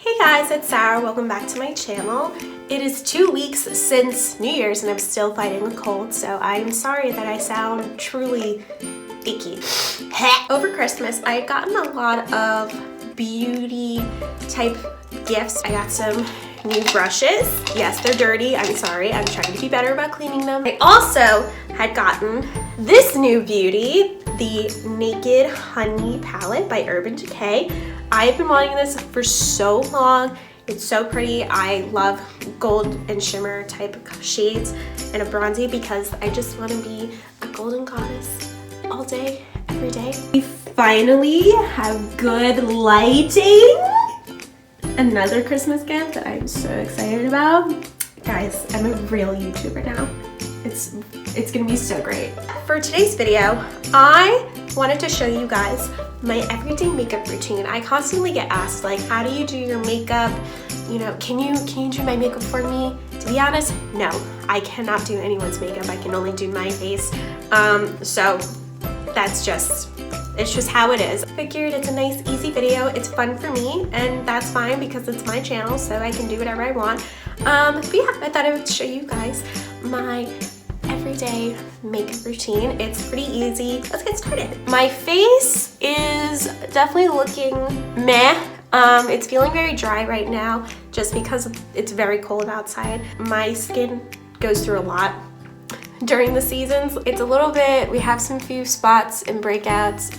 Hey guys, it's Sarah. Welcome back to my channel. It is 2 weeks since New Year's and I'm still fighting a cold, so I'm sorry that I sound truly icky. Over Christmas, I had gotten a lot of beauty type gifts. I got some new brushes. Yes, they're dirty. I'm sorry. I'm trying to be better about cleaning them. I also had gotten this new beauty, the Naked Honey palette by Urban Decay. I've been wanting this for so long. It's so pretty. I love gold and shimmer type of shades and a bronzy because I just want to be a golden goddess all day, every day. We finally have good lighting. Another Christmas gift that I'm so excited about. Guys, I'm a real YouTuber now. It's gonna be so great. For today's video, I wanted to show you guys my everyday makeup routine. I constantly get asked, like, how do you do your makeup? You know, can you do my makeup for me? To be honest, no, I cannot do anyone's makeup. I can only do my face. So that's it's just how it is. I figured it's a nice, easy video. It's fun for me, and that's fine because it's my channel, so I can do whatever I want. But yeah, I thought I would show you guys my everyday makeup routine. It's pretty easy. Let's get started. My face is definitely looking meh. It's feeling very dry right now just because it's very cold outside. My skin goes through a lot during the seasons. It's a little bit, we have some few spots and breakouts.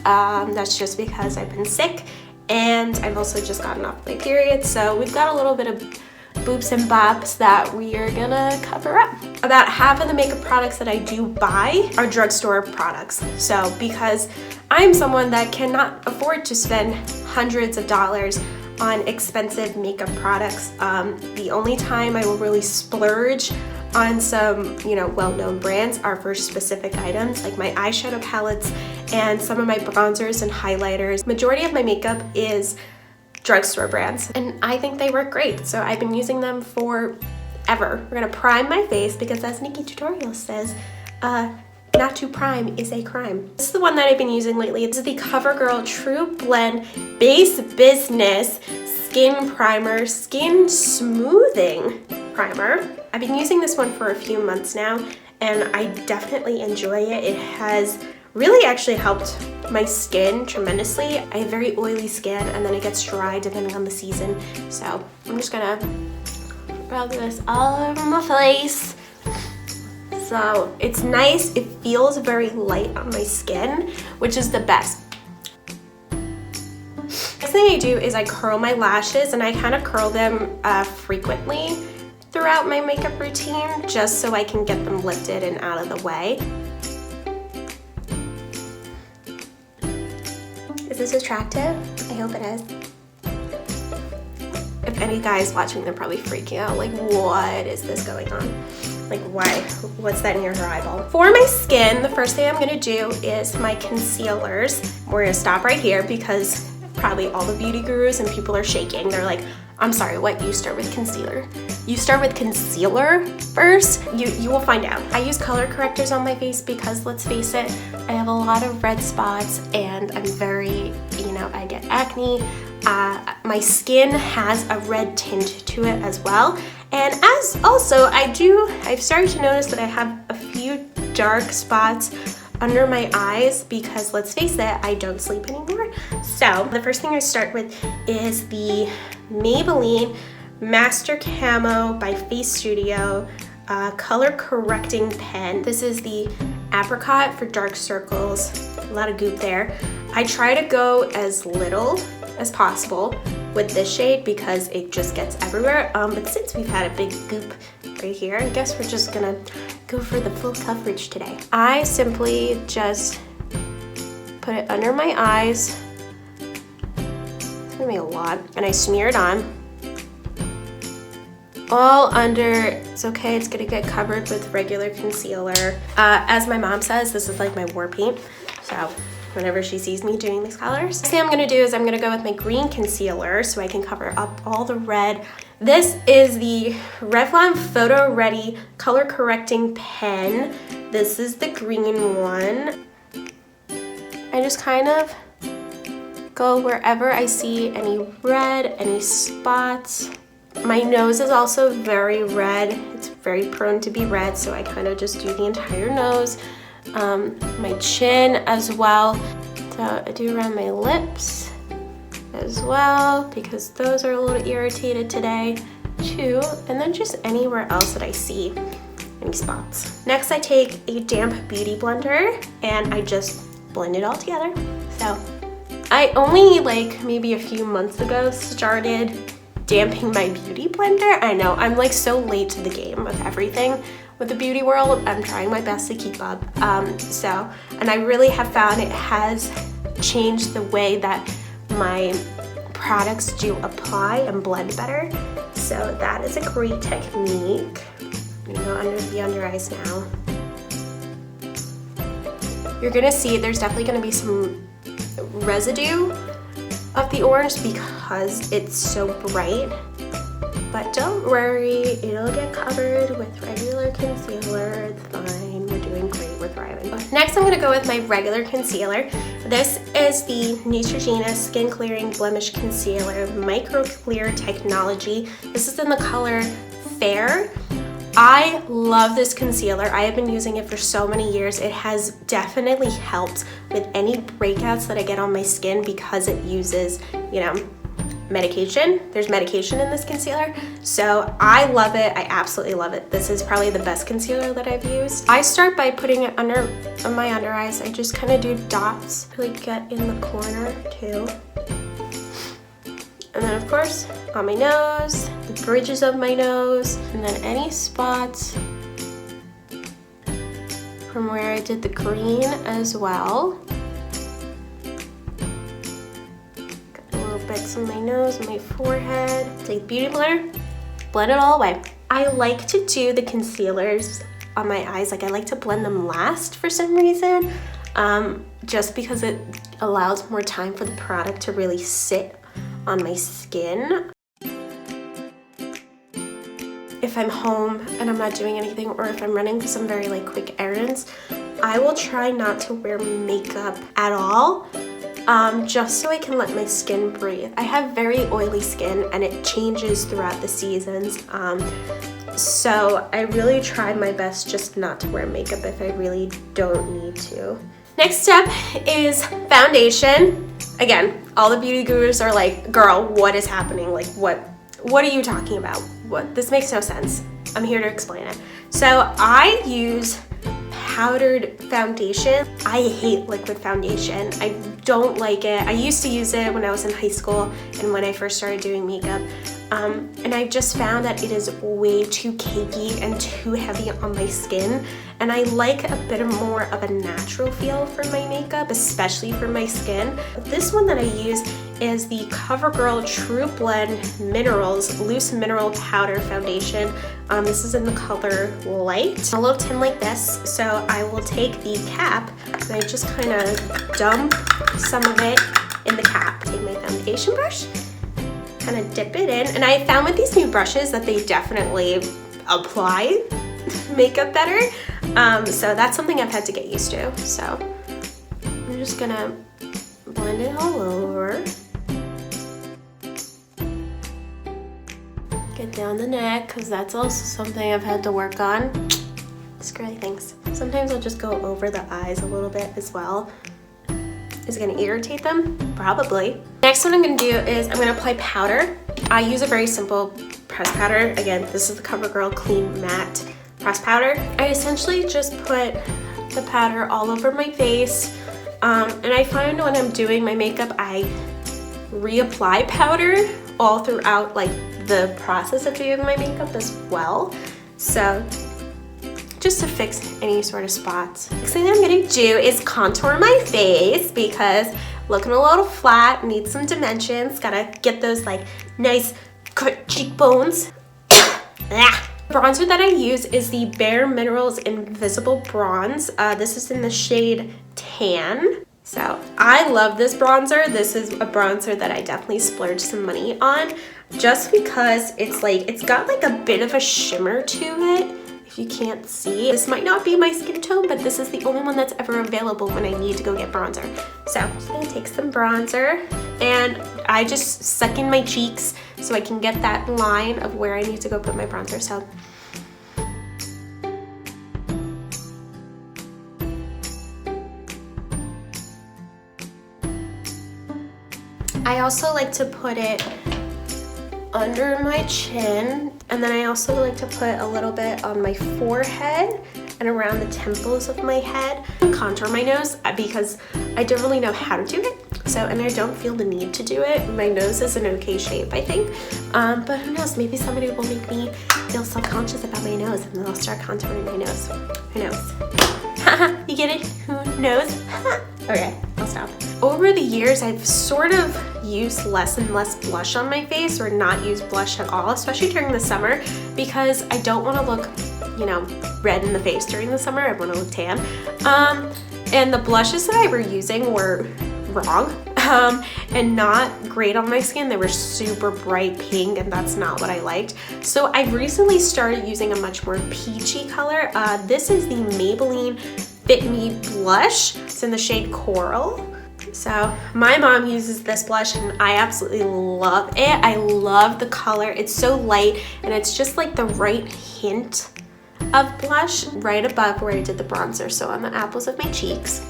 That's just because I've been sick and I've also just gotten off my period. So we've got a little bit of boobs and bops that we are gonna cover up. About half of the makeup products that I do buy are drugstore products. So because I'm someone that cannot afford to spend hundreds of dollars on expensive makeup products, the only time I will really splurge on some, well-known brands are for specific items like my eyeshadow palettes and some of my bronzers and highlighters. Majority of my makeup is drugstore brands and I think they work great, so I've been using them forever. We're gonna prime my face because, as Nikki Tutorial says, not to prime is a crime. This is the one that I've been using lately. This is the Covergirl Trublend Base Business Skin Primer, Skin Smoothing Primer. I've been using this one for a few months now and I definitely enjoy it. It has really actually helped my skin tremendously. I have very oily skin and then it gets dry depending on the season. So I'm just gonna rub this all over my face. So it's nice, it feels very light on my skin, which is the best. Next thing I do is I curl my lashes, and I kind of curl them frequently throughout my makeup routine just so I can get them lifted and out of the way. Is this attractive? I hope it is. If any guys watching, they're probably freaking out, like, what is this going on? Like, why? What's that near her eyeball? For my skin, the first thing I'm gonna do is my concealers. We're gonna stop right here because probably all the beauty gurus and people are shaking. They're like, I'm sorry, what? You start with concealer? You start with concealer first? You will find out. I use color correctors on my face because, let's face it, I have a lot of red spots and I'm very, I get acne. My skin has a red tint to it as well. And as also, I've started to notice that I have a few dark spots under my eyes because, let's face it, I don't sleep anymore. So the first thing I start with is the Maybelline Master Camo by Facestudio color correcting pen. This is the Apricot for dark circles. A lot of goop there. I try to go as little as possible with this shade because it just gets everywhere. But since we've had a big goop right here, I guess we're just gonna go for the full coverage today. I simply just put it under my eyes. It's gonna be a lot. And I smear it on. All under. It's okay, it's gonna get covered with regular concealer. As my mom says, this is like my war paint. So whenever she sees me doing these colors. Next thing I'm gonna do is I'm gonna go with my green concealer so I can cover up all the red. This is the Revlon Photoready color correcting pen. This is the green one. I just kind of go wherever I see any red, any spots. My nose is also very red. It's very prone to be red, so I kind of just do the entire nose. My chin as well. So I do around my lips as well, because those are a little irritated today too. And then just anywhere else that I see any spots. Next, I take a damp beauty blender and I just blend it all together. So I only like maybe a few months ago started damping my beauty blender. I know, I'm like so late to the game with everything with the beauty world. I'm trying my best to keep up. And I really have found it has changed the way that my products do apply and blend better. So that is a great technique. You know, under the under eyes now. You're gonna see there's definitely gonna be some residue of the orange because it's so bright. But don't worry, it'll get covered with regular concealer. It's fine, we're doing great with Revlon. Next, I'm gonna go with my regular concealer. This is the Neutrogena SkinClearing Blemish Concealer Microclear Technology. This is in the color Fair. I love this concealer. I have been using it for so many years. It has definitely helped with any breakouts that I get on my skin because it uses, you know, medication. There's medication in this concealer. So I love it. I absolutely love it. This is probably the best concealer that I've used. I start by putting it under my under eyes. I just kind of do dots, really get in the corner too. And then of course on my nose, the bridges of my nose, and then any spots from where I did the green as well. Got little bits on my nose and my forehead. Take beauty blender, blend it all away. I like to do the concealers on my eyes, like I like to blend them last for some reason, just because it allows more time for the product to really sit on my skin. If I'm home and I'm not doing anything, or if I'm running some very like quick errands, I will try not to wear makeup at all, just so I can let my skin breathe. I have very oily skin and it changes throughout the seasons, so I really try my best just not to wear makeup if I really don't need to. Next step is foundation. Again, all the beauty gurus are like, girl, what is happening? Like, what are you talking about? What? This makes no sense. I'm here to explain it. So I use powdered foundation. I hate liquid foundation. I don't like it. I used to use it when I was in high school and when I first started doing makeup. And I've just found that it is way too cakey and too heavy on my skin. And I like a bit more of a natural feel for my makeup, especially for my skin. This one that I use is the Covergirl Trublend Minerals Loose Mineral Powder Foundation. This is in the color Light. A little tin like this, so I will take the cap and I just kind of dump some of it in the cap. Take my foundation brush, kind of dip it in, and I found with these new brushes that they definitely apply makeup better. So that's something I've had to get used to. So I'm just gonna blend it all over. Get down the neck, because that's also something I've had to work on. Scary things. Sometimes I'll just go over the eyes a little bit as well. Is it gonna irritate them? Probably. Next one I'm gonna do is I'm gonna apply powder. I use a very simple pressed powder. Again, this is the Covergirl Clean Matte Pressed Powder. I essentially just put the powder all over my face. And I find when I'm doing my makeup, I reapply powder all throughout like the process of doing my makeup as well. So just to fix any sort of spots. Next thing I'm gonna do is contour my face because looking a little flat, need some dimensions, gotta get those like nice cut cheekbones. The bronzer that I use is the bareMinerals Invisible Bronze. This is in the shade Tan. So I love this bronzer. This is a bronzer that I definitely splurged some money on just because it's got like a bit of a shimmer to it. I If you can't see, this might not be my skin tone, but this is the only one that's ever available when I need to go get bronzer. So I'm just gonna take some bronzer and I just suck in my cheeks so I can get that line of where I need to go put my bronzer. So I also like to put it under my chin, and then I also like to put a little bit on my forehead and around the temples of my head. Contour my nose because I don't really know how to do it. So, and I don't feel the need to do it. My nose is an okay shape, I think. But who knows, maybe somebody will make me feel self-conscious about my nose and then I'll start contouring my nose. Who knows? You get it? Who knows? Okay, I'll stop. Over the years, I've sort of used less and less blush on my face, or not use blush at all, especially during the summer, because I don't want to look, you know, red in the face during the summer. I want to look tan. And the blushes that I were using were wrong and not great on my skin. They were super bright pink, and that's not what I liked. So I've recently started using a much more peachy color. This is the Maybelline Fit Me blush. It's in the shade Coral. So my mom uses this blush and I absolutely love it. I love the color. It's so light and it's just like the right hint of blush right above where I did the bronzer, so on the apples of my cheeks.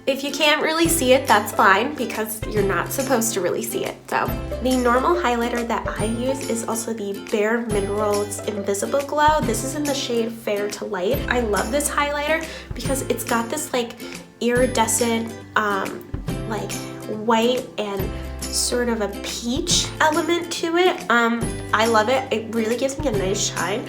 If you can't really see it, that's fine, because you're not supposed to really see it. So the normal highlighter that I use is also the bareMinerals Invisible Glow. This is in the shade Fair to Light. I love this highlighter because it's got this like iridescent like white and sort of a peach element to it. I love it. It really gives me a nice shine.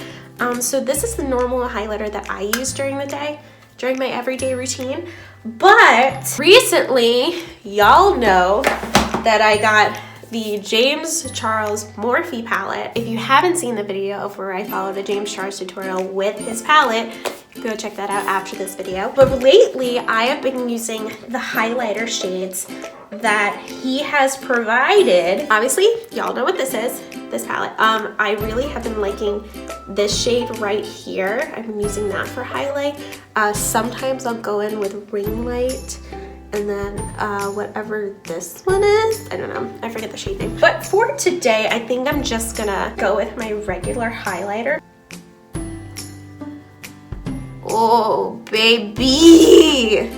So this is the normal highlighter that I use during the day, during my everyday routine. But recently, y'all know that I got the James Charles Morphe palette. If you haven't seen the video of where I followed a James Charles tutorial with his palette, go check that out after this video. But lately, I have been using the highlighter shades that he has provided. Obviously, y'all know what this is, this palette. I really have been liking this shade right here. I've been using that for highlight. Sometimes I'll go in with Ring Light, and then whatever this one is, I don't know, I forget the shade name. But for today, I think I'm just gonna go with my regular highlighter. Oh, baby!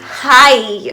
Hi!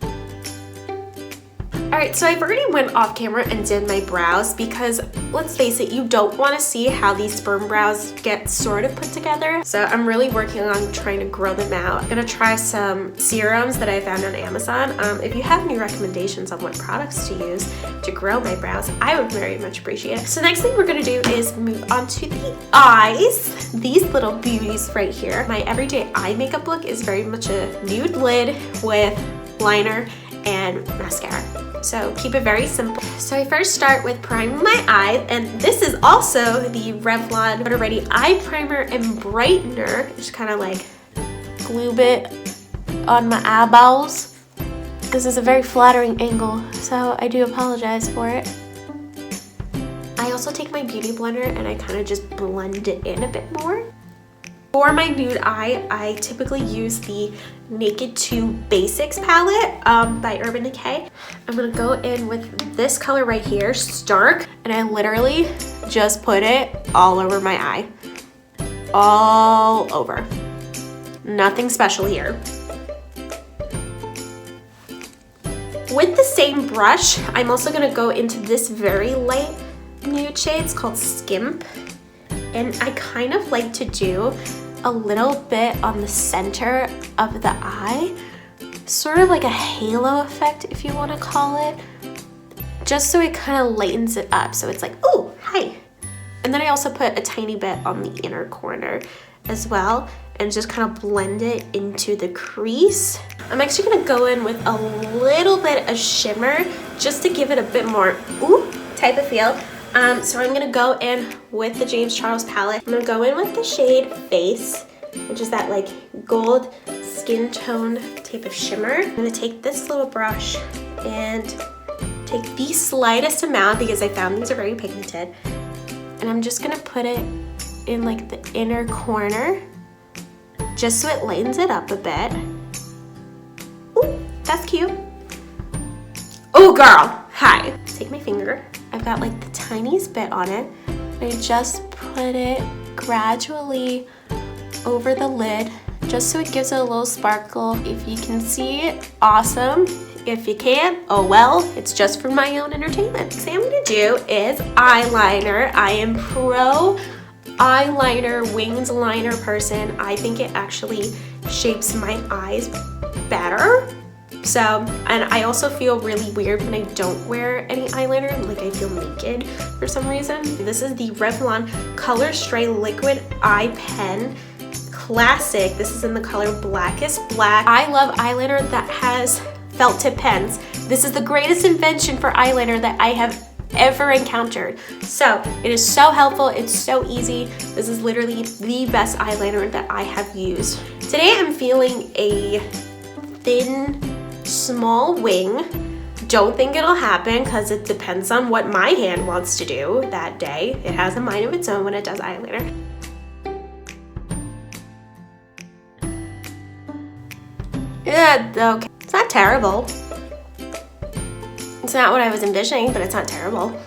Alright, so I've already went off camera and did my brows because, let's face it, you don't want to see how these sperm brows get sort of put together. So I'm really working on trying to grow them out. I'm gonna try some serums that I found on Amazon. If you have any recommendations on what products to use to grow my brows, I would very much appreciate it. So next thing we're gonna do is move on to the eyes. These little beauties right here. My everyday eye makeup look is very much a nude lid with liner and mascara. So keep it very simple. So I first start with priming my eyes, and this is also the Revlon Photoready Eye Primer and Brightener. Just kind of like glue it on my eyeballs. This is a very flattering angle, so I do apologize for it. I also take my beauty blender and I kind of just blend it in a bit more. For my nude eye, I typically use the Naked 2 Basics palette by Urban Decay. I'm gonna go in with this color right here, Stark, and I literally just put it all over my eye. All over. Nothing special here. With the same brush, I'm also gonna go into this very light nude shade. It's called Skimp. And I kind of like to do a little bit on the center of the eye, sort of like a halo effect, if you want to call it, just so it kind of lightens it up. So it's like, oh, hi. And then I also put a tiny bit on the inner corner as well, and just kind of blend it into the crease. I'm actually gonna go in with a little bit of shimmer just to give it a bit more ooh type of feel. So I'm gonna go in with the James Charles palette. I'm gonna go in with the shade Face, which is that like gold skin tone type of shimmer. I'm gonna take this little brush and take the slightest amount because I found these are very pigmented. And I'm just gonna put it in like the inner corner, just so it lightens it up a bit. Ooh, that's cute. Oh girl, hi. Take my finger. I've got like the tiniest bit on it. I just put it gradually over the lid, just so it gives it a little sparkle. If you can see it, awesome. If you can't, oh well, it's just for my own entertainment. So what I'm gonna do is eyeliner. I am pro eyeliner, winged liner person. I think it actually shapes my eyes better. So, and I also feel really weird when I don't wear any eyeliner, like I feel naked for some reason. This is the Revlon Color Stray Liquid Eye Pen Classic. This is in the color Blackest Black. I love eyeliner that has felt tip pens. This is the greatest invention for eyeliner that I have ever encountered. So it is so helpful, it's so easy. This is literally the best eyeliner that I have used. Today I'm feeling a thin, small wing. Don't think it'll happen because it depends on what my hand wants to do that day. It has a mind of its own when it does eyeliner. Yeah, okay. It's not terrible. It's not what I was envisioning, but it's not terrible.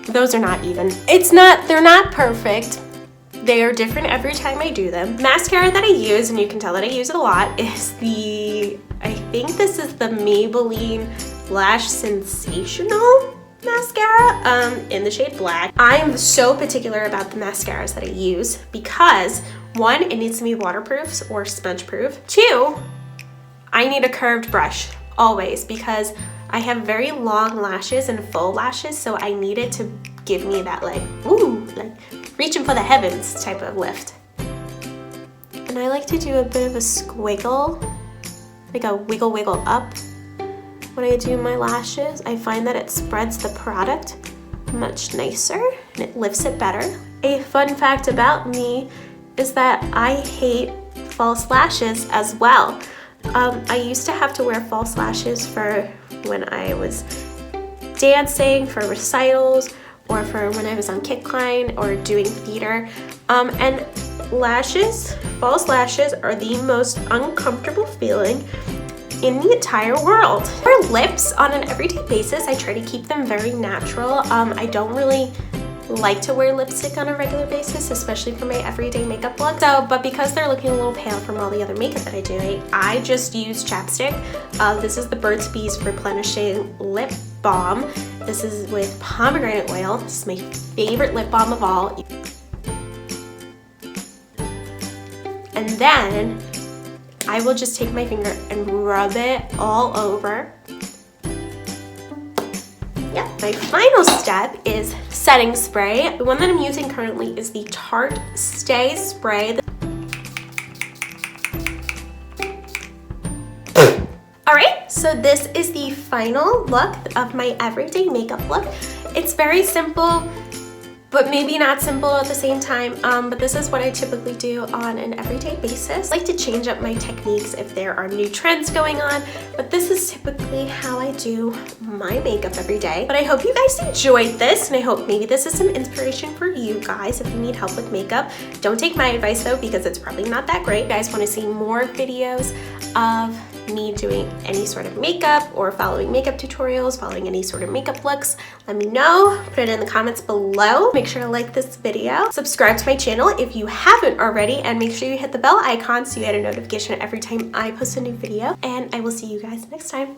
Those are not even. They're not perfect. They are different every time I do them. Mascara that I use, and you can tell that I use it a lot, is I think this is the Maybelline Lash Sensational mascara in the shade Black. I'm so particular about the mascaras that I use because 1, it needs to be waterproof or smudge proof. 2, I need a curved brush always because I have very long lashes and full lashes, so I need it to give me that like, ooh, like reaching for the heavens type of lift. And I like to do a bit of a squiggle, like a wiggle wiggle up. When I do my lashes, I find that it spreads the product much nicer and it lifts it better. A fun fact about me is that I hate false lashes as well. I used to have to wear false lashes for when I was dancing, for recitals, or for when I was on kickline or doing theater. And false lashes are the most uncomfortable feeling in the entire world. For lips, on an everyday basis, I try to keep them very natural. I don't really like to wear lipstick on a regular basis, especially for my everyday makeup look. But because they're looking a little pale from all the other makeup that I do, I just use chapstick. This is the Burt's Bees Replenishing Lip Balm. This is with pomegranate oil. This is my favorite lip balm of all. And then I will just take my finger and rub it all over. Yeah, my final step is setting spray. The one that I'm using currently is the Tarte Stay Spray. Alright, so this is the final look of my everyday makeup look. It's very simple, but maybe not simple at the same time, but this is what I typically do on an everyday basis. I like to change up my techniques if there are new trends going on, but this is typically how I do my makeup every day. But I hope you guys enjoyed this, and I hope maybe this is some inspiration for you guys if you need help with makeup. Don't take my advice though, because it's probably not that great. If you guys want to see more videos of me doing any sort of makeup or following makeup tutorials, following any sort of makeup looks, let me know. Put it in the comments below. Make sure to like this video. Subscribe to my channel if you haven't already, and make sure you hit the bell icon so you get a notification every time I post a new video. And I will see you guys next time.